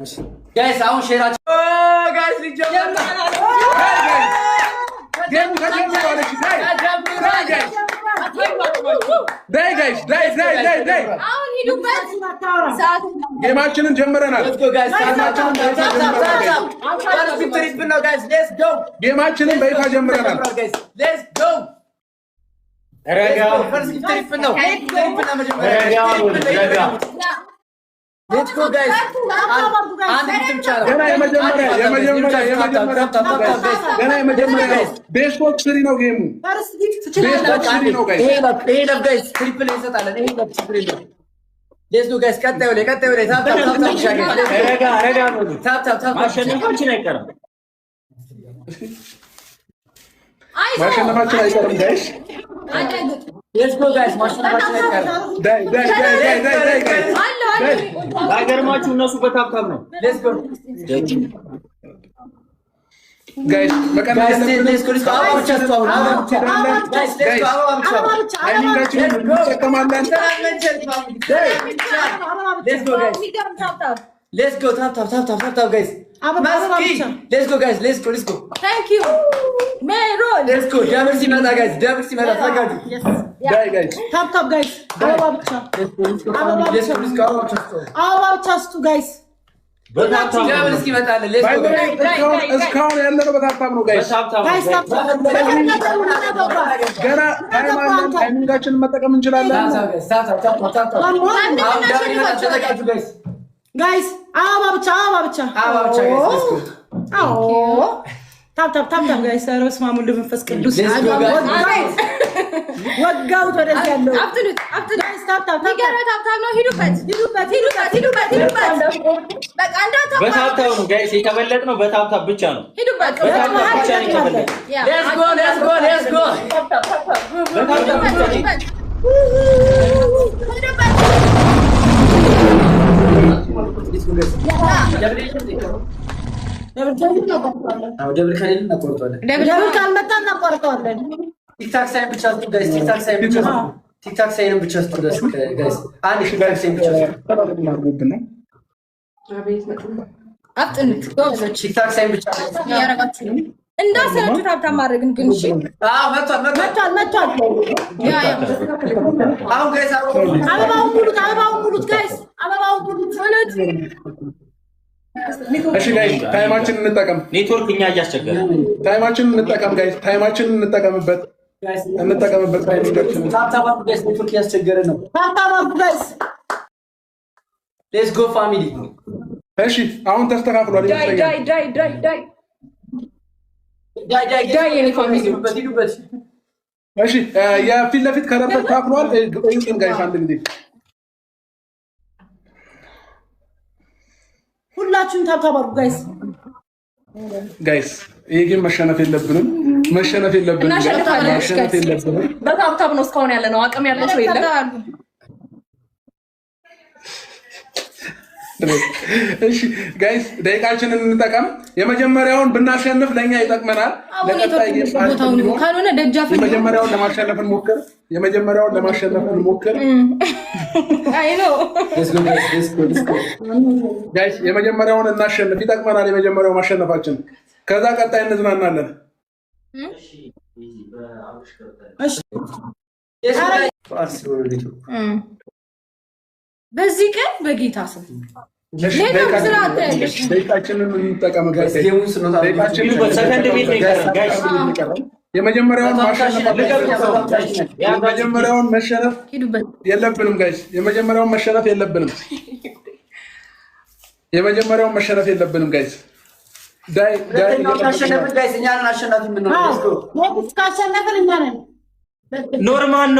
Guys, አሁን ሼራችሁ guys ሊጀምር Game ከጀምሯል። Day. አሁን ሂዱበት። ጌማችንን ጀምረናል። ጌማችንን በይፋ ጀምረናል። Let's go guys. ገና የመጀመሪያ ቤስቦክ ስሪ ነው ጌሙ። ቤስቦክ ስሪ ነው ጋይስ። ይሄ ጋይስ ትሪፕል እንሰጣለን። ይሄ ችግር የለም። Let's go guys. ቀጣዩ ላይ ታፕ ማሸነፋችን አይቀርም ጋይስ። Let's go guys. ማሸነፋችን አይቀርም። ባይገርማችሁ እነሱ በታፕታፕ ነው። Let's go ጋይስ guys. Let's go. Let's go tap guys. Let's go guys. Let's go. Thank you. Meron. Let's go. Double ሲመጣ guys. ተጋዱ. ጋይስ ታፕ ጋይስ አበባ ብቻ ጋይስ double እስኪመጣለ let's go. እስካሁን ያለነው በታፕታፕ ነው ጋይስ። ጋይስ ታፕ ገና ታይሚንጋችንን መጠቀም እንችላለን። ጋይስ አበባ ብቻ guys. አዎ ታፕ ጋይስ ረስማሙ ለመንፈስ ቅዱስ ወጋው ወደዚህ ያለው አፍጥኑት ጋይስ ታፕ ነው። ሂዱበት። በቃ እንዳታው በታፕታፕ ነው ጋይስ የተበለጥነው በታፕታፕ ብቻ ነው። ሂዱበት። በታፕታፕ ብቻ ነው የተበለጥነው። Let's go. በታፕታፕ ብቻ ነው። ደብል ከሌለ እናቆርጠዋለን። ደብል ካልመጣ እናቆርጠዋለን። ቲክታክ ሳይን ብቻ አስጡ ጋይስ። ቲክታክ ሳይን ብቻ ጋይስ። አንድ ቲክታክ ሳይን ብቻ አስጡ። አፍጥኑት ጎበዞች። ቲክታክ ሳይን ብቻ ያረጋችሁ እንዳሰራችሁ ታፕታፕ ማድረግ ግን እሺ። መጥቷል። ያ አሁን ጋይስ አበባውን ሙሉት ጋይስ አበባውን ሙሉት። እሺ ጋይስ ታይማችንን እንጠቀም። ኔትወርክ እኛ እያስቸገረ ታይማችንን እንጠቀም ጋይስ። ታይማችንን እንጠቀምበት። ታይሚንጋችንን ታፕታፕ ጋይስ። ኔትወርክ እያስቸገረ ነው። ታፕ ጋይስ ሌትስ ጎ ፋሚሊ። እሺ አሁን ተስተካክሏል ይመስለኛል። ዳይ የኔ ፋሚሊ ሂዱበት። እሺ የፊት ለፊት ከለር ተስተካክሏል። እዩትን ጋይስ አንድ ጊዜ ሁላችሁም ታፕ አድርጉ ጋይስ። ይሄ ግን መሸነፍ የለብንም። በታፕታፕ ነው እስካሁን ያለ ነው። አቅም ያለው ሰው የለም። እሺ ጋይስ ደቂቃችንን እንጠቀም። የመጀመሪያውን ብናሸንፍ ለኛ ይጠቅመናል። ካልሆነ ደጃፍ የመጀመሪያውን ለማሸነፍ እንሞክር። አይ ነው ጋይስ የመጀመሪያውን እናሸንፍ። ይጠቅመናል የመጀመሪያው ማሸነፋችን። ከዛ ቀጣይ እንዝናናለን። በዚህ ቀን በጌታ ስም ደቂቃችንን እንጠቀም ጋይስ። የመጀመሪያውን መሸነፍ የለብንም ጋይስ። የመጀመሪያውን መሸነፍ የለብንም ጋይስ። ኖርማል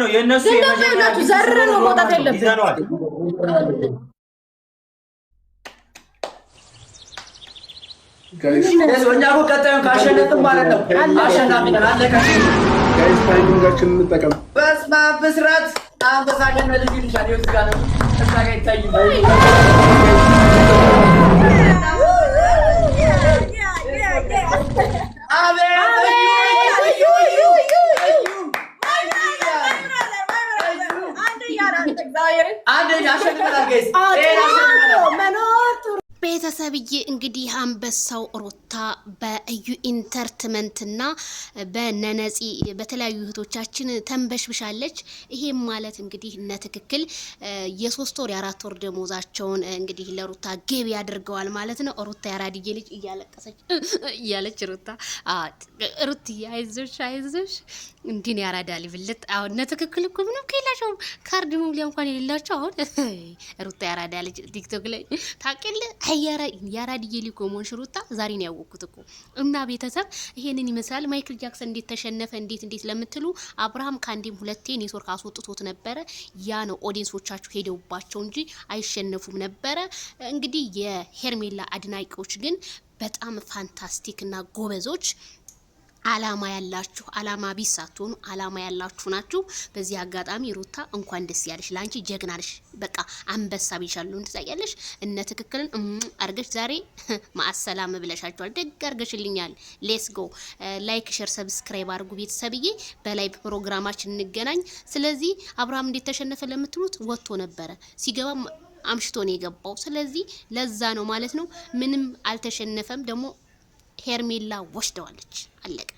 ነው የነሱ ዘር ነው መውጣት የለብንም። ጋይስ እኛ እኮ ቀጣዩን ካሸነፍን ማለት ነው አሸናፊ ነን። አለቀ ጋይስ። ታይሚንጋችንን እንጠቀም። በስመ አብ ብስራት አንበሳ ገና ልጅ ይልሻል። ይወት ጋር ነው እዛ ጋር ይታይም። ቤተሰብዬ እንግዲህ አንበሳው ሩታ በእዩ ኢንተርቴይንመንትና በነነፂ በተለያዩ እህቶቻችን ተንበሽብሻለች። ይሄም ማለት እንግዲህ እነ ትክክል የ3 ወር የ4 ወር ደሞዛቸውን እንግዲህ ለሩታ ገቢ ያድርገዋል ማለት ነው። ሩታ ያራድዬ ልጅ እያለቀሰች እያለች ሩት አይዞሽ እንዲህ ያራዳል ይብልጥ አሁን እነ ትክክል እኮ ምንም ከሌላቸው ካርድ ሙሉ እንኳን የሌላቸው አሁን ሩታ ያራዳ ልጅ ቲክቶክ ላይ ታውቂለ ያራድዬ ሊኮ ሞንሽሩታ ዛሬ ነው ያወኩት እኮ። እና ቤተሰብ ይሄንን ይመስላል። ማይክል ጃክሰን እንዴት ተሸነፈ እንዴት ለምትሉ አብርሃም ካንዴም ሁለቴ ኔትወርክ አስወጥቶት ነበረ። ያ ነው ኦዲየንሶቻችሁ ሄደውባቸው እንጂ አይሸነፉም ነበረ። እንግዲህ የሄርሜላ አድናቂዎች ግን በጣም ፋንታስቲክ እና ጎበዞች አላማ ያላችሁ አላማ ቢስ ሳትሆኑ አላማ ያላችሁ ናችሁ። በዚህ አጋጣሚ ሩታ እንኳን ደስ ያለሽ፣ ላንቺ ጀግና ነሽ። በቃ አንበሳ ቢሻለው እንትሳያለሽ። እነ ትክክልን አርገሽ ዛሬ ማሰላም ብለሻቸዋል። ደግ አርገሽልኛል። ሌትስ ጎ። ላይክ ሼር ሰብስክራይብ አድርጉ ቤተሰብዬ። በላይ ፕሮግራማችን እንገናኝ። ስለዚህ አብርሃም እንዴት ተሸነፈ ለምትሉት ወጥቶ ነበረ ሲገባ አምሽቶ ነው የገባው። ስለዚህ ለዛ ነው ማለት ነው። ምንም አልተሸነፈም። ደግሞ ሄርሜላ ወሽደዋለች። አለቀ።